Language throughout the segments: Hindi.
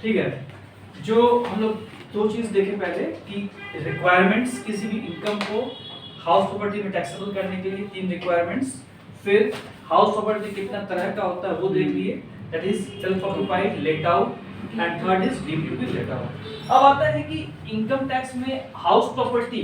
ठीक है, जो हम लोग दो चीज देखे पहले कि रिक्वायरमेंट्स किसी भी इनकम को हाउस प्रॉपर्टी में टैक्सेबल करने के लिए 3 रिक्वायरमेंट्स, फिर हाउस प्रॉपर्टी कितना तरह का होता है वो देख लिए, that is self occupied, let out, and third is deemed to be let out. अब आता है कि इनकम टैक्स में हाउस प्रॉपर्टी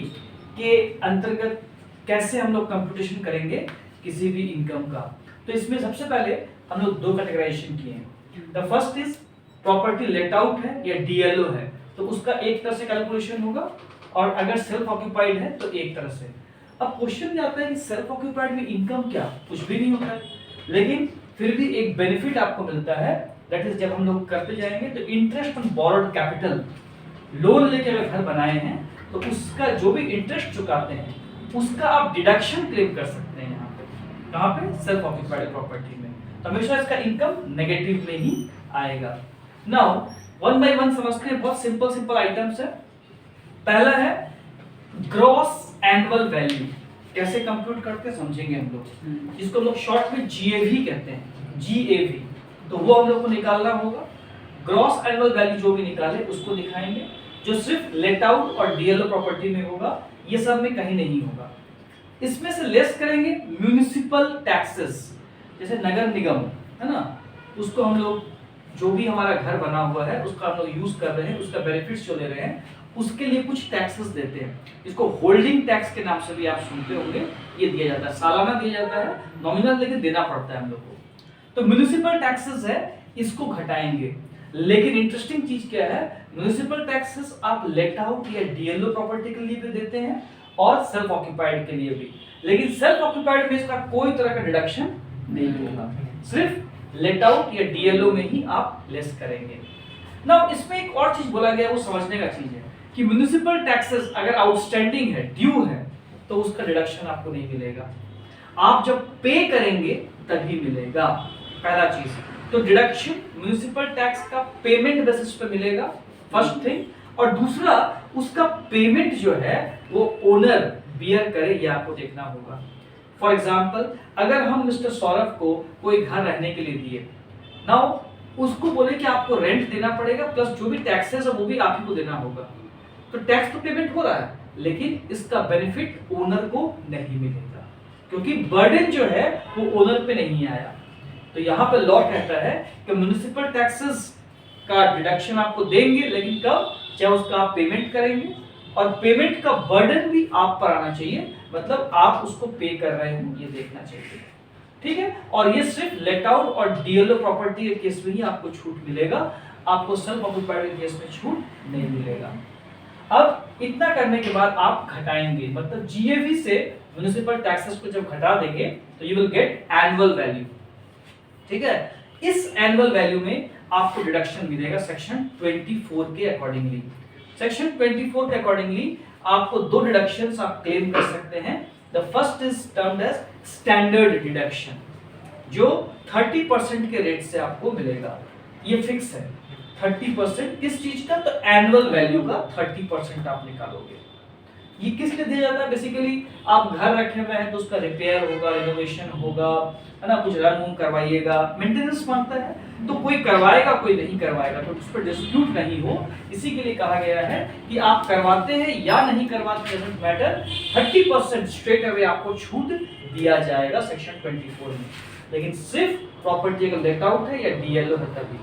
के अंतर्गत कैसे हम लोग कंप्यूटेशन करेंगे किसी भी इनकम का। तो इसमें सबसे पहले हम लोग 2 कैटेगराइजेशन किए हैं। The first is property let out है या डीएलओ है, तो उसका एक तरह से कैलकुलेशन होगा, और अगर सेल्फ ऑक्यूपाइड है तो एक तरह से। अब क्वेश्चन में आता है कि सेल्फ ऑक्यूपाइड में इनकम क्या, कुछ भी नहीं होता है, लेकिन फिर भी एक बेनिफिट आपको मिलता है, दैट इज जब हम लोग करते जाएंगे तो interest on borrowed capital, loan लेके अगर घर बनाए हैं तो उसका जो भी इंटरेस्ट चुकाते हैं उसका आप डिडक्शन क्लेम कर सकते हैं यहाँ पे। कहाँ पे? सेल्फ ऑक्यूपाइड प्रॉपर्टी में। तो हमेशा इसका इनकम नेगेटिव में ही आएगा। नाउ वन बाय वन समझते हैं, बहुत सिंपल आइटम्स है। पहला है ग्रॉस एनुअल वैल्यू, कैसे कंप्यूट करते हैं समझेंगे हम लोग, जिसको हम लोग शॉर्ट में जीएवी कहते हैं, जीएवी। तो वो हम लोग को निकालना होगा। ग्रॉस एनुअल वैल्यू जो भी निकाले उसको दिखाएंगे, जो सिर्फ लेट आउट और डीएलओ प्रॉपर्टी में होगा, ये सब में कहीं नहीं होगा। इसमें से लेस करेंगे म्युनिसिपल टैक्सेस, जैसे नगर निगम है ना, उसको हम लोग जो भी हमारा घर बना हुआ है उसका हम लोग यूज कर रहे हैं, उसका बेनिफिट्स जो ले रहे हैं, उसके लिए कुछ टैक्सेस देते हैं। इसको होल्डिंग टैक्स के नाम से भी आप सुनते होंगे। ये दिया जाता है, सालाना दिया जाता है, नॉमिनल लेकिन देना पड़ता है हम लोग को। तो म्युनिसिपल टैक्सेस है, इसको घटाएंगे। लेकिन इंटरेस्टिंग चीज क्या है, म्युनिसिपल टैक्सेस आप लेट आउट या डीएलओ प्रॉपर्टी के लिए भी देते हैं और सेल्फ ऑक्यूपाइड के लिए भी, लेकिन सेल्फ ऑक्यूपाइड में इसका कोई तरह का डिडक्शन नहीं होगा, सिर्फ लेट आउट या डीएलओ में ही आप लेस करेंगे। नाउ इसमें एक और चीज बोला गया, वो समझने का चीज है कि म्युनिसिपल टैक्सेस अगर आउटस्टैंडिंग है, ड्यू है, तो उसका डिडक्शन आपको नहीं मिलेगा, आप जब पे करेंगे तभी मिलेगा। पहला चीज तो डिडक्शन म्युनिसिपल टैक्स का पेमेंट बेसिस पे मिलेगा, फर्स्ट थिंग। और दूसरा, उसका पेमेंट जो है वो ओनर बियर करे, ये आपको देखना होगा। फॉर एग्जाम्पल, अगर हम मिस्टर सौरभ को कोई घर रहने के लिए दिए, नाउ उसको बोले कि आपको रेंट देना पड़ेगा प्लस जो भी टैक्सेस है वो भी आप ही को देना होगा, तो टैक्स तो पेमेंट हो रहा है, लेकिन इसका बेनिफिट ओनर को नहीं मिलेगा, क्योंकि बर्डन जो है वो ओनर पे नहीं आया। तो यहाँ पे लॉ कहता है कि म्युनिसिपल टैक्सेस का डिडक्शन आपको देंगे, लेकिन कब? जब उसका आप पेमेंट करेंगे, और पेमेंट का बर्डन भी आप पर आना चाहिए, मतलब आप उसको पे कर रहे हैं ये देखना चाहिए, ठीक है। और ये सिर्फ लेट आउट और डीएलओ प्रॉपर्टी के केस में ही आपको छूट मिलेगा, आपको सेल्फ ऑक्यूपाइड के केस में छूट नहीं मिलेगा। अब इतना करने के बाद आप घटाएंगे, मतलब जीएवी से म्युनिसिपल टैक्सेस को जब घटा देंगे तो you will get annual value, ठीक है। इस एनुअल वैल्यू में आपको डिडक्शन मिलेगा सेक्शन 24 के अकॉर्डिंगली। सेक्शन 24 के अकॉर्डिंगली आपको 2 डिडक्शंस आप क्लेम कर सकते हैं। The first is termed as standard deduction, जो 30% के रेट से आपको मिलेगा, ये फिक्स है 30%। किस चीज का? तो एनुअल वैल्यू का 30% आप निकालोगे। ये किस लिए दिया जाता है? बेसिकली आप घर रखे हुए हैं तो उसका रिपेयर होगा, रिनोवेशन होगा, है ना, कुछ रन करवाइएगा, मेंटेनेंस मांगता है, तो कोई करवाएगा कोई नहीं करवाएगा, तो उस पर डिस्प्यूट नहीं हो, इसी के लिए कहा गया है कि आप करवाते हैं या नहीं करवाते डजंट मैटर, 30% स्ट्रेट अवे आपको छूट दिया जाएगा सेक्शन 24 में। लेकिन सिर्फ प्रॉपर्टी अगर लेट आउट है या डीएलओ है तभी,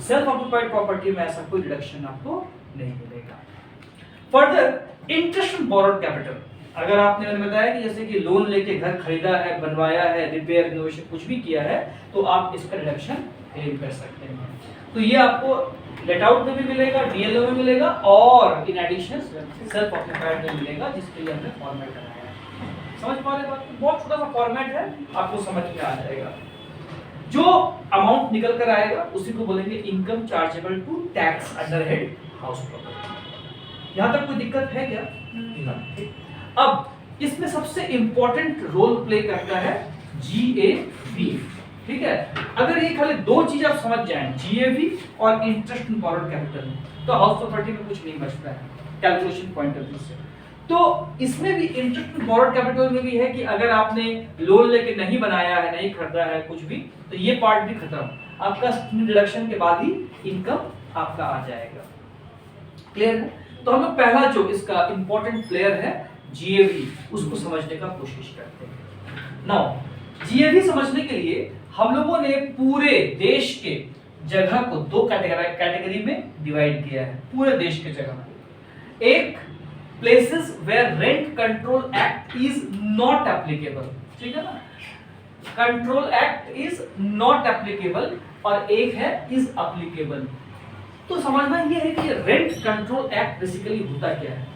सेल्फ ऑक्यूपाइड प्रॉपर्टी में ऐसा कोई डिडक्शन आपको नहीं मिलेगा। Further, interest on borrowed capital, अगर आपने मैंने बताया कि जैसे कि लोन लेके घर खरीदा है, बनवाया है, रिपेयर रिनोवेशन कुछ भी किया है, तो आप इसका डिडक्शन क्लेम कर सकते हैं। तो ये आपको लेट आउट में भी मिलेगा, डीएलओ में मिलेगा, और इन एडिशन सेल्फ ऑक्यूपाइड में मिलेगा, जिसके लिए हमने फॉर्मेट बनाया है। समझ पा रहे बात? बहुत छोटा सा फॉर्मेट है, आपको समझ में आ जाएगा। जो अमाउंट निकल कर आएगा उसी को बोलेंगे income chargeable to tax under head house property. यहां तक कोई दिक्कत है क्या? अब इसमें सबसे इंपॉर्टेंट रोल प्ले करता है जीएवी, ठीक है। अगर ये खाली 2 चीज आप समझ जाएं, जीएवी और इंटरेस्ट ऑन बोरोड कैपिटल, तो हाउस प्रॉपर्टी में कुछ नहीं बचता है कैलकुलेशन पॉइंट ऑफ व्यू से। तो इसमें भी इंटरेस्ट ऑन बोरोड कैपिटल में भी है कि अगर आपने लोन लेके नहीं बनाया है, नहीं खरीदा है कुछ भी, तो ये पार्ट भी खत्म। आपका डिडक्शन के बाद ही इनकम आपका आ जाएगा। क्लियर है? तो हम लोग पहला जो इसका इंपॉर्टेंट प्लेयर है जीएवी, उसको समझने का कोशिश करते हैं। नाउ जीएवी समझने के लिए हम लोगों ने पूरे देश के जगह को दो कैटेगरी में डिवाइड किया है, पूरे देश के जगह को। एक places where rent control act is not applicable, ठीक है ना, control act is not applicable, और एक है इज एप्लीकेबल। तो समझना ये है कि रेंट कंट्रोल एक्ट बेसिकली होता क्या है।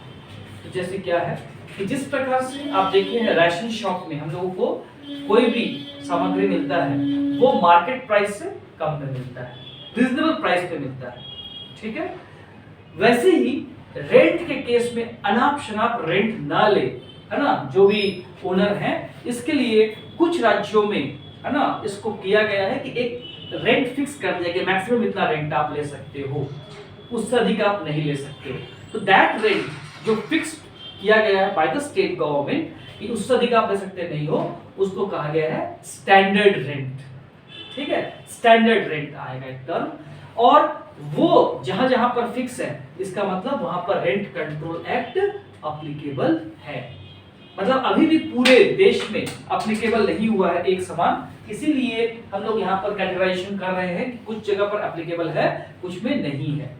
तो जैसे क्या है कि जिस प्रकार से आप देखिए राशन शॉप में हम लोगों को कोई भी सामग्री मिलता है वो मार्केट प्राइस से कम में मिलता है, रीजनेबल प्राइस पे मिलता है, ठीक है। वैसे ही रेंट के केस में अनाप शनाप रेंट ना ले, है ना, जो भी ओनर है, इसके लिए कुछ राज्यों में, है ना, इसको किया गया है कि एक रेंट फिक्स कर दिया कि मैक्सिमम इतना रेंट आप ले सकते हो, उससे अधिक आप नहीं ले सकते हो। तो दैट रेंट जो फिक्स किया गया है बाय द स्टेट गवर्नमेंट कि उससे अधिक आप ले सकते नहीं हो, उसको कहा गया है स्टैंडर्ड रेंट, ठीक है। स्टैंडर्ड रेंट आएगा एक टर्म, और वो जहां जहां पर फिक्स है इसका मतलब वहां पर रेंट कंट्रोल एक्ट एप्लीकेबल है। मतलब अभी भी पूरे देश में एप्लीकेबल नहीं हुआ है एक समान, इसीलिए हम लोग यहाँ पर कैटेगराइजेशन कर रहे हैं कि कुछ जगह पर एप्लीकेबल है, कुछ में नहीं है,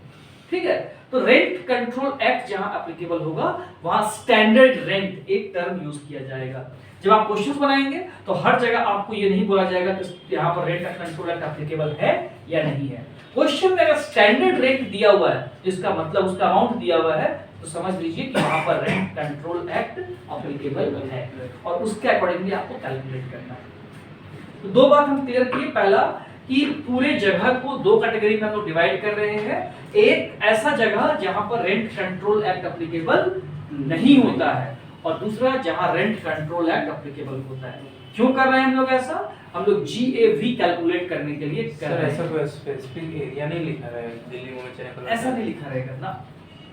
ठीक है। तो रेंट कंट्रोल एक्ट जहां एप्लीकेबल होगा वहां स्टैंडर्ड रेंट एक टर्म यूज किया जाएगा। जब आप क्वेश्चंस बनाएंगे तो हर जगह आपको ये नहीं बोला जाएगा कि यहाँ पर रेंट कंट्रोल एक्ट एप्लीकेबल है या नहीं है। क्वेश्चन में अगर स्टैंडर्ड रेट दिया हुआ है, इसका मतलब उसका अमाउंट दिया हुआ है, तो समझ लीजिए कि वहां पर रेंट कंट्रोल एक्ट एप्लीकेबल है, और उसके अकॉर्डिंगली आपको कैलकुलेट करना है। तो दो बात हम क्लियर किए, पहला कि पूरे जगह को दो कैटेगरी में हम लोग डिवाइड कर रहे हैं। एक ऐसा जगह जहां पर रेंट कंट्रोल एक्ट एप्लीकेबल नहीं होता है, और दूसरा जहां रेंट कंट्रोल एक्ट एप्लीकेबल होता है। क्यों कर रहे हैं हम लोग ऐसा? हम लोग जीएवी कैलकुलेट करने के लिए कर रहे हैं। ऐसा कोई स्पेसिफिक एरिया नहीं लिखा है दिल्ली में, चेन्नई, ऐसा नहीं लिखा रहेगा ना,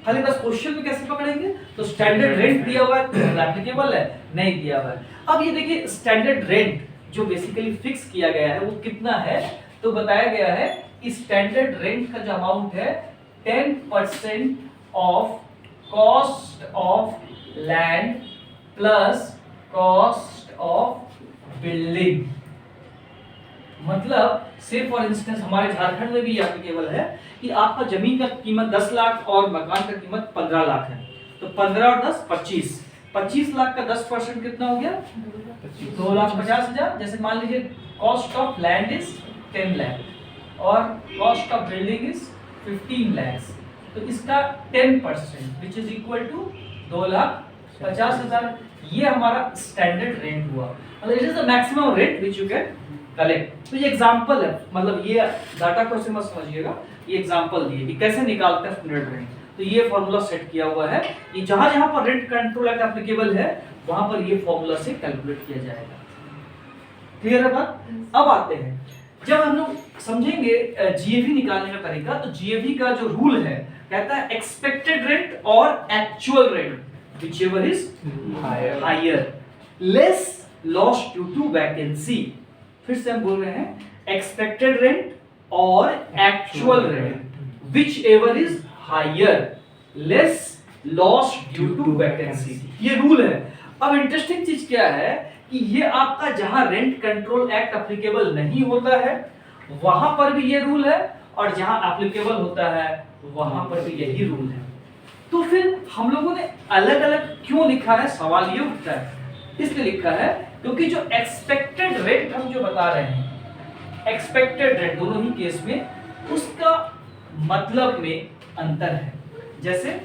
खाली बस क्वेश्चन में कैसे पकड़ेंगे? तो स्टैंडर्ड रेंट दिया हुआ है तो एप्लीकेबल है, नहीं दिया हुआ है। अब ये देखिए स्टैंडर्ड रेंट जो बेसिकली फिक्स किया गया है वो कितना है, तो बताया गया है कि स्टैंडर्ड रेंट का जो अमाउंट है 10% of cost of land plus cost of building. मतलब से फॉर इंस्टेंस हमारे झारखंड में भी एप्लीकेबल है कि आपका जमीन का कीमत 10 लाख और मकान का कीमत 15 लाख है, तो 15 और 10 25, 25 लाख का 10% कितना हो गया? 2,50,000। जैसे मान लीजिए cost of land is 10 lakh और cost of building is 15 lakh, तो इसका 10% विच इज इक्वल टू 2,50,000। ये हमारा स्टैंडर्ड रेंट हुआ, मतलब it is the maximum rate which you can collect. तो ये एग्जांपल है, मतलब ये डाटा को ऐसे मत समझिएगा, ये एग्जांपल दिए कि कैसे निकालते हैं स्टैंडर्ड रेंट। तो ये फॉर्मूला सेट किया हुआ है कि जहां जहां पर रेंट कंट्रोल एक्ट एप्लीकेबल है वहां पर ये फॉर्मूला से कैलकुलेट किया जाएगा। क्लियर है बात? अब आते हैं, जब हम लोग समझेंगे जीएवी निकालने का तरीका, तो जीएवी का जो रूल है कहता है एक्सपेक्टेड रेंट और actual rent whichever is higher less loss due to vacancy. फिर से हम बोल रहे हैं एक्सपेक्टेड रेंट और actual rent whichever is higher less loss due to vacancy, ये रूल है। अब इंटरेस्टिंग चीज क्या है कि ये आपका जहां रेंट कंट्रोल एक्ट एप्लीकेबल नहीं होता है वहां पर भी ये रूल है, और जहां एप्लीकेबल होता है वहां पर भी यही रूल है। तो फिर हम लोगों ने अलग अलग क्यों लिखा है, सवाल ये उठता है। इसलिए लिखा है क्योंकि जो एक्सपेक्टेड रेंट हम जो बता रहे हैं, एक्सपेक्टेड रेंट दोनों ही केस में उसका मतलब में अंतर है। जैसे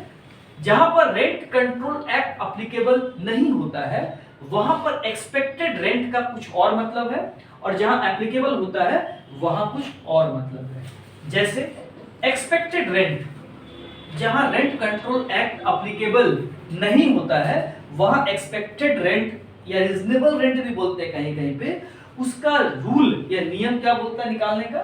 जहां पर रेंट कंट्रोल एक्ट एप्लीकेबल नहीं होता है वहां पर एक्सपेक्टेड रेंट का कुछ और मतलब है, और जहां एप्लीकेबल होता है वहां कुछ और मतलब है। जैसे एक्सपेक्टेड रेंट, जहां रेंट कंट्रोल एक्ट एप्लीकेबल नहीं होता है वहां एक्सपेक्टेड रेंट या रीजनेबल रेंट भी बोलते हैं कहीं कहीं पे, उसका रूल या नियम क्या बोलता है निकालने का?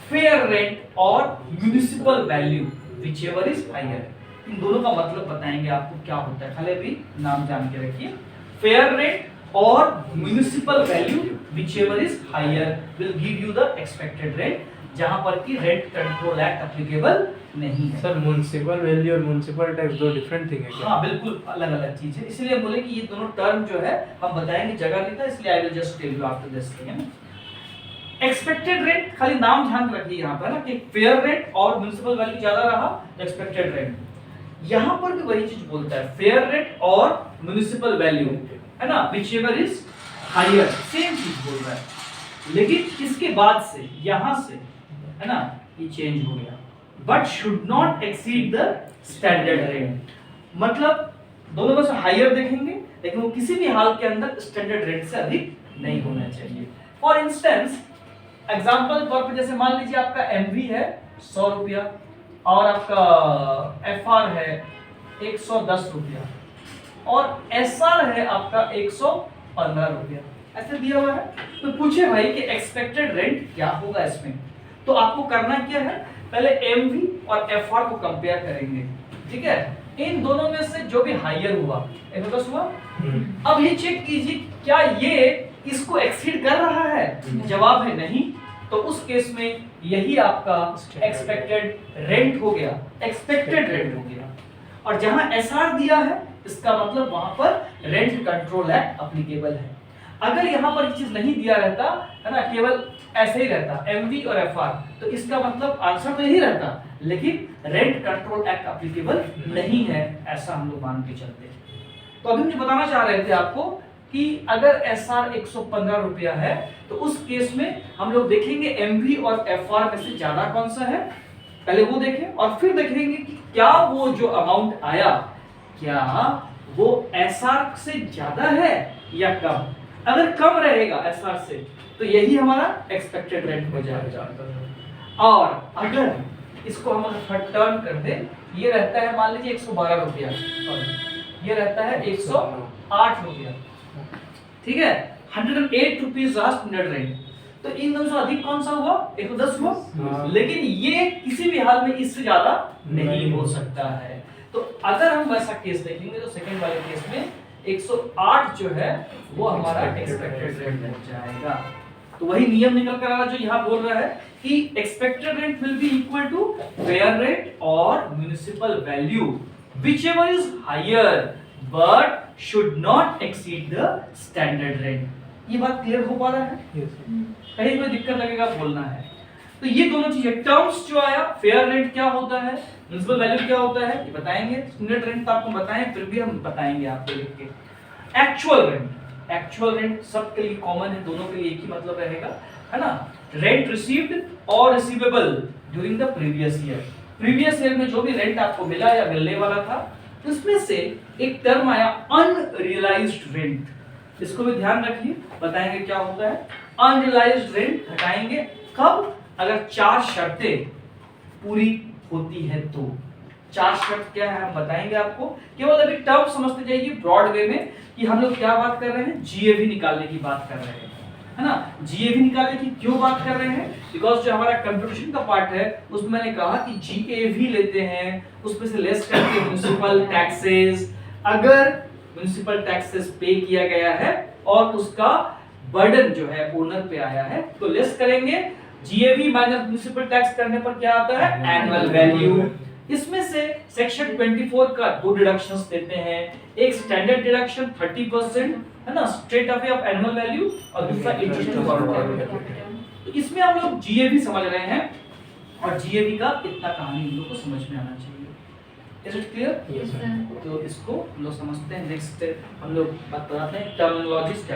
फेयर रेंट और municipal value whichever is higher. इन दोनों का मतलब बताएंगे आपको क्या होता है, खाली भी नाम जान के रखिए। फेयर रेट और municipal value whichever is higher will give you the expected rate. जहां पर कि रेंट कंट्रोल एक्ट एप्लीकेबल नहीं है। सर म्युनिसिपल वैल्यू और म्युनिसिपल टैक्स दो डिफरेंट थिंग है क्या? हाँ बिल्कुल अलग अलग चीज है, इसलिए बोले कि ये दोनों टर्म जो है हम बताएंगे, जगह लेता है, इसलिए I will just tell you after this thing है ना। एक्सपेक्टेड रेंट, खाली नाम ध्यान रखिए यहाँ पर ना कि फेयर रेंट और म्युनिसिपल वैल्यू ज्यादा रहा, एक्सपेक्टेड रेंट। यहाँ पर भी वही चीज बोलता है, फेयर रेंट और म्युनिसिपल वैल्यू है ना, व्हिचएवर इज हायर, सेम चीज बोल रहा है। लेकिन इसके बाद से यहां से है ना ये चेंज हो गया, but should not exceed the standard rate, मतलब दोनों में से हायर देखेंगे लेकिन वो किसी भी हाल के अंदर स्टैंडर्ड रेट से अधिक नहीं होना चाहिए। फॉर इंस्टेंस एग्जांपल तौर पे, जैसे मान लीजिए आपका एमवी है 100 रुपया और आपका एफआर है 110 रुपया और एसआर है आपका 115 रुपया, ऐसे दिया हुआ है। तो पूछे भाई कि एक्सपेक्टेड रेंट क्या होगा इसमें, तो आपको करना क्या है, पहले एमवी और एफआर को कंपेयर करेंगे, ठीक है। इन दोनों में से जो भी हायर हुआ, 110 हुआ, अब ये चेक कीजिए क्या ये इसको एक्सीड कर रहा है, जवाब है नहीं, तो उस केस में यही आपका एक्सपेक्टेड रेंट हो गया, एक्सपेक्टेड रेंट हो गया। और जहां एसआर दिया है इसका मतलब वहां पर रेंट कंट्रोल एक्ट एप्लीकेबल है। अगर यहां पर ये चीज नहीं दिया रहता है ना, केवल ऐसे ही रहता एमवी और एफआर, तो इसका मतलब आंसर तो यही रहता, लेकिन रेंट कंट्रोल एक्ट एप्लीकेबल नहीं है, ऐसा हम लोग मान के चलते। तो अभी मुझे बताना चाह रहे थे आपको कि अगर एसआर 115 रुपया है तो उस केस में हम लोग देखेंगे एमवी और एफआर में से ज्यादा कौन सा है, पहले वो देखें और फिर देखेंगे कि क्या वो जो अमाउंट आया क्या वो एसआर से ज्यादा है या कम। अगर कम रहेगा एसआर से तो यही हमारा एक्सपेक्टेड रेंट हो जाएगा। और अगर इसको हम अगर टर्न कर दें, ये रहता है मान लीजिए 112 रुपया और ये रहता है 108 रुपया, ठीक है, 108 रुपीज स्टैंडर्ड रेंट, तो इन दोनों से अधिक कौन सा हुआ, 110 हुआ, लेकिन ये किसी भी हाल में इससे ज्यादा नहीं हो सकता है। तो अगर हम वैसा केस देखेंगे तो सेकंड वाले केस में 108 जो है वो हमारा एक्सपेक्टेड रेंट बन जाएगा। तो वही नियम निकल कर आ रहा जो यहाँ बोल रहा है कि expected rent will be equal to fair rate और municipal value whichever is higher but should not exceed the standard rent. ये बात क्लियर हो पा रहा है? कहीं कोई दिक्कत लगेगा बोलना है। तो ये दोनों चीजें, टर्म्स जो आया, फेयर रेंट क्या होता है, म्युनिसिपल वैल्यू क्या होता है, ये बताएंगे। स्टैंडर्ड रेंट तो आपको बताएं, फिर भी हम बताएंगे आपको लिख के। एक्चुअल रेंट सबके लिए कॉमन है, दोनों के लिए एक ही मतलब रहेगा, है ना। रेंट रिसीव्ड और receivable during the previous year, previous year में जो भी रेंट आपको मिला या मिलने वाला था, उसमें से एक टर्म आया अनरियलाइज्ड रेंट, इसको भी ध्यान रखिए, बताएंगे क्या होता है। अनरियलाइज्ड रेंट घटाएंगे कब, अगर 4 शर्तें पूरी होती है तो। 4 शर्त क्या है हम बताएंगे आपको, केवल अभी टर्म समझते जाइए ब्रॉड वे में कि हम लोग क्या बात कर रहे हैं, जीएवी निकालने की बात कर रहे हैं, है ना। जीएवी निकालने की क्यों बात कर रहे हैं, बिकॉज जो हमारा कंप्यूटेशन का पार्ट है उसमें मैंने कहा कि जीएवी लेते हैं, उसमें से लेस करके म्युनिसिपल टैक्सेस, अगर म्युनिसिपल टैक्सेस पे किया गया है और उसका बर्डन जो है ओनर पे आया है तो लेस करेंगे। जीएवी माइनस म्युनिसिपल टैक्स करने पर क्या आता है, एनुअल वैल्यू। इसमें से सेक्शन 24 का 2 डिडक्शंस देते हैं, एक स्टैंडर्ड डिडक्शन 30% है ना, straight away of annual value, और दूसरा इंटरेस्ट तो इसमें हम लोग जीएवी समझ रहे हैं और जीएवी का इतना कहानी हम लोग को समझ में आना चाहिए। Is it clear? Yes sir. तो इसको हम लोग समझते हैं। नेक्स्ट हम लोग बात कराते हैं टर्मिनोलॉजीज।